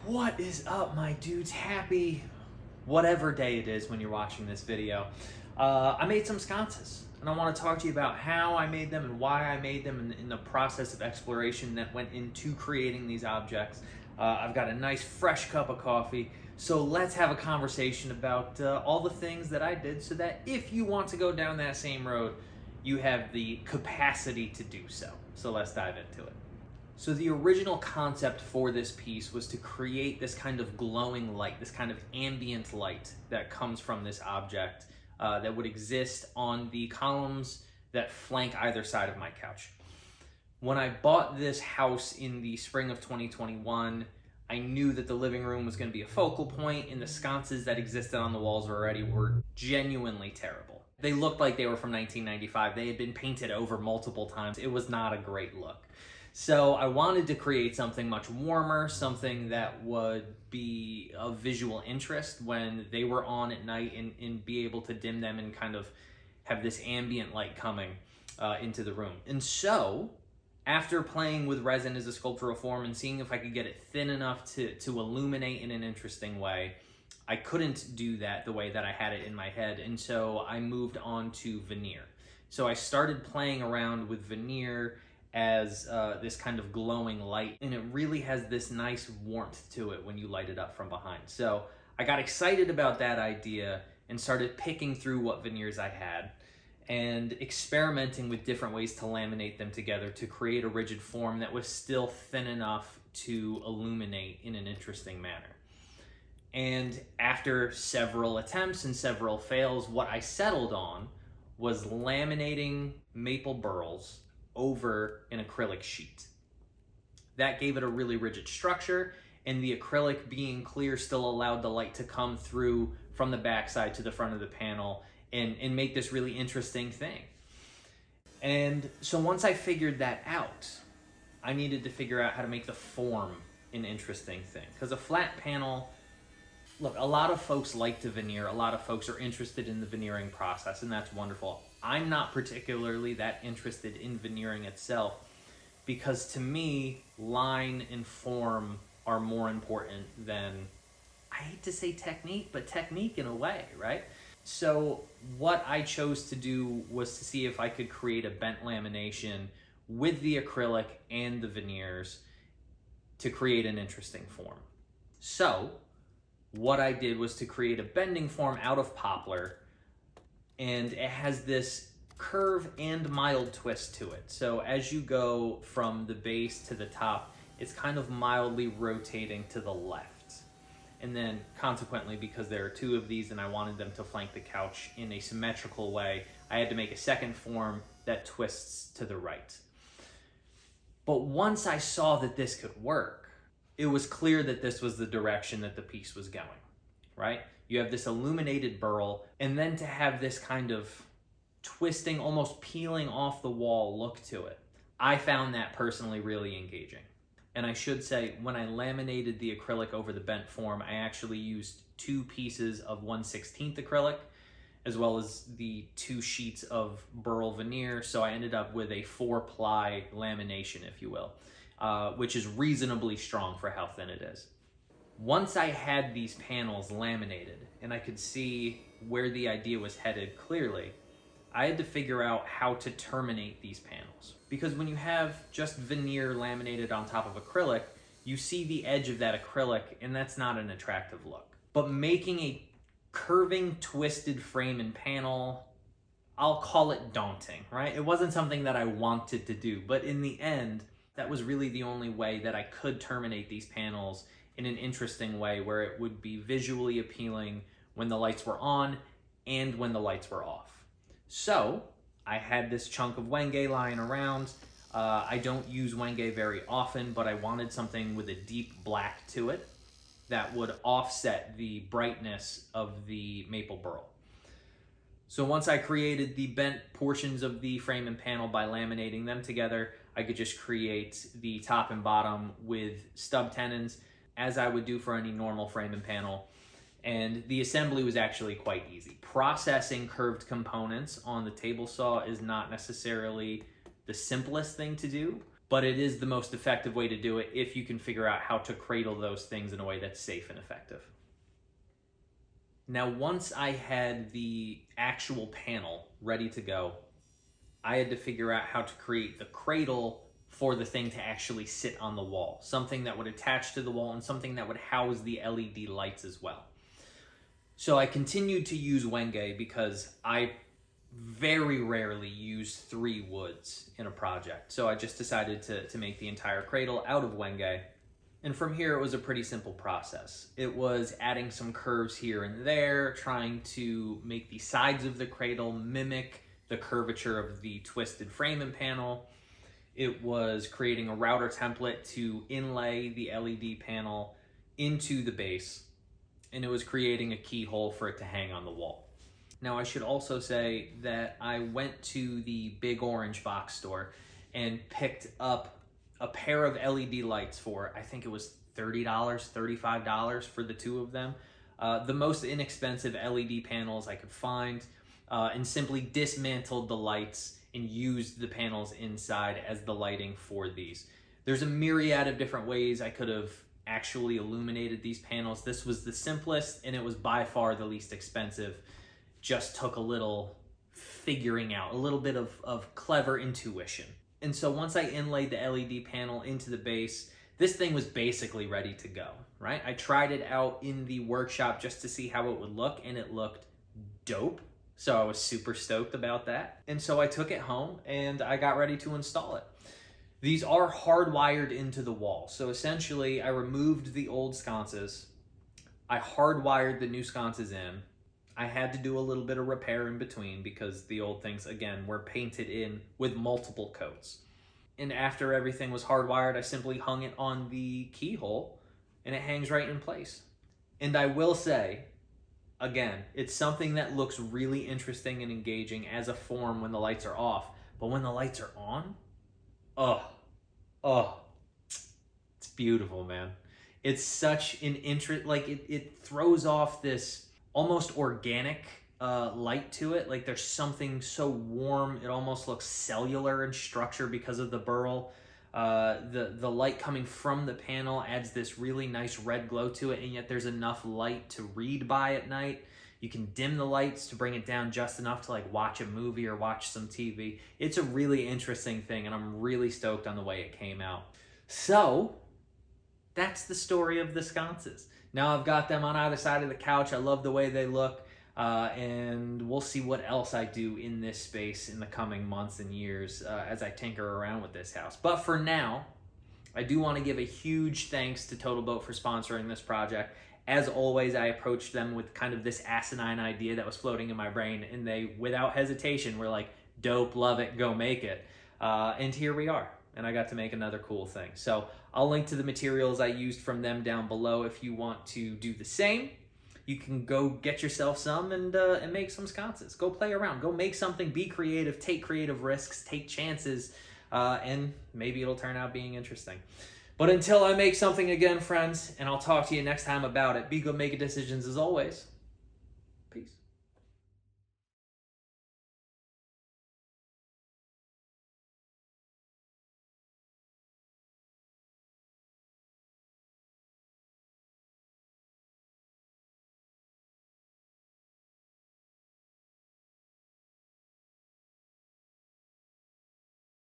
What is up, my dudes? Happy whatever day it is when you're watching this video. I made some sconces, and I want to talk to you about how I made them and why I made them, and in the process of exploration that went into creating these objects. I've got a nice fresh cup of coffee, so let's have a conversation about all the things that I did, so that if you want to go down that same road, you have the capacity to do so. So let's dive into it. So the original concept for this piece was to create this kind of glowing light, this kind of ambient light that comes from this object that would exist on the columns that flank either side of my couch. When I bought this house in the spring of 2021, I knew that the living room was going to be a focal point, and the sconces that existed on the walls already were genuinely terrible. They looked like they were from 1995. They had been painted over multiple times. It was not a great look. So I wanted to create something much warmer, something that would be of visual interest when they were on at night, and be able to dim them and kind of have this ambient light coming into the room. And so, after playing with resin as a sculptural form and seeing if I could get it thin enough to illuminate in an interesting way, I couldn't do that the way that I had it in my head, and so I moved on to veneer. So I started playing around with veneer as this kind of glowing light, and it really has this nice warmth to it when you light it up from behind. So I got excited about that idea and started picking through what veneers I had and experimenting with different ways to laminate them together to create a rigid form that was still thin enough to illuminate in an interesting manner. And after several attempts and several fails, what I settled on was laminating maple burls over an acrylic sheet. That gave it a really rigid structure, and the acrylic being clear still allowed the light to come through from the backside to the front of the panel and make this really interesting thing. And so once I figured that out, I needed to figure out how to make the form an interesting thing. Because a flat panel, look, a lot of folks like to veneer, a lot of folks are interested in the veneering process, and that's wonderful. I'm not particularly that interested in veneering itself, because to me, line and form are more important than, I hate to say technique, but technique in a way, right? So what I chose to do was to see if I could create a bent lamination with the acrylic and the veneers to create an interesting form. So what I did was to create a bending form out of poplar, and it has this curve and mild twist to it. So as you go from the base to the top, it's kind of mildly rotating to the left. And then consequently, because there are two of these and I wanted them to flank the couch in a symmetrical way, I had to make a second form that twists to the right. But once I saw that this could work, it was clear that this was the direction that the piece was going, right? You have this illuminated burl, and then to have this kind of twisting, almost peeling off the wall look to it. I found that personally really engaging. And I should say, when I laminated the acrylic over the bent form, I actually used 2 pieces of 1/16 acrylic, as well as the 2 sheets of burl veneer. So I ended up with a 4-ply lamination, if you will, which is reasonably strong for how thin it is. Once I had these panels laminated and I could see where the idea was headed clearly, I had to figure out how to terminate these panels. Because when you have just veneer laminated on top of acrylic, you see the edge of that acrylic, and that's not an attractive look. But making a curving, twisted frame and panel, I'll call it daunting, right? It wasn't something that I wanted to do, but in the end, that was really the only way that I could terminate these panels in an interesting way where it would be visually appealing when the lights were on and when the lights were off. So I had this chunk of Wenge lying around. I don't use Wenge very often, but I wanted something with a deep black to it that would offset the brightness of the maple burl. So once I created the bent portions of the frame and panel by laminating them together, I could just create the top and bottom with stub tenons, as I would do for any normal frame and panel. And the assembly was actually quite easy. Processing curved components on the table saw is not necessarily the simplest thing to do, but it is the most effective way to do it if you can figure out how to cradle those things in a way that's safe and effective. Now, once I had the actual panel ready to go, I had to figure out how to create the cradle for the thing to actually sit on the wall, something that would attach to the wall and something that would house the LED lights as well. So I continued to use Wenge because I very rarely use 3 woods in a project. So I just decided to make the entire cradle out of Wenge. And from here, it was a pretty simple process. It was adding some curves here and there, trying to make the sides of the cradle mimic the curvature of the twisted frame and panel. It was creating a router template to inlay the LED panel into the base, and it was creating a keyhole for it to hang on the wall. Now, I should also say that I went to the Big Orange box store and picked up a pair of LED lights for, I think it was $30, $35 for the 2 of them. The most inexpensive LED panels I could find, and simply dismantled the lights and used the panels inside as the lighting for these. There's a myriad of different ways I could have actually illuminated these panels. This was the simplest, and it was by far the least expensive. Just took a little figuring out, a little bit of clever intuition. And so once I inlaid the LED panel into the base, this thing was basically ready to go, right? I tried it out in the workshop just to see how it would look, and it looked dope. So I was super stoked about that. And so I took it home and I got ready to install it. These are hardwired into the wall. So essentially I removed the old sconces. I hardwired the new sconces in. I had to do a little bit of repair in between because the old things, again, were painted in with multiple coats. And after everything was hardwired, I simply hung it on the keyhole and it hangs right in place. And I will say, again, it's something that looks really interesting and engaging as a form when the lights are off. But when the lights are on, it's beautiful, man. It's such an interest, like it throws off this almost organic light to it. Like there's something so warm, it almost looks cellular in structure because of the burl. The light coming from the panel adds this really nice red glow to it, and yet there's enough light to read by at night. You can dim the lights to bring it down just enough to like watch a movie or watch some TV. It's a really interesting thing, and I'm really stoked on the way it came out. So that's the story of the sconces. Now I've got them on either side of the couch. I love the way they look. And we'll see what else I do in this space in the coming months and years as I tinker around with this house. But for now, I do want to give a huge thanks to Total Boat for sponsoring this project. As always, I approached them with kind of this asinine idea that was floating in my brain, and they, without hesitation, were like, dope, love it, go make it. And here we are. And I got to make another cool thing. So I'll link to the materials I used from them down below if you want to do the same. You can go get yourself some and make some sconces. Go play around. Go make something. Be creative. Take creative risks. Take chances. And maybe it'll turn out being interesting. But until I make something again, friends, and I'll talk to you next time about it, be good making decisions as always.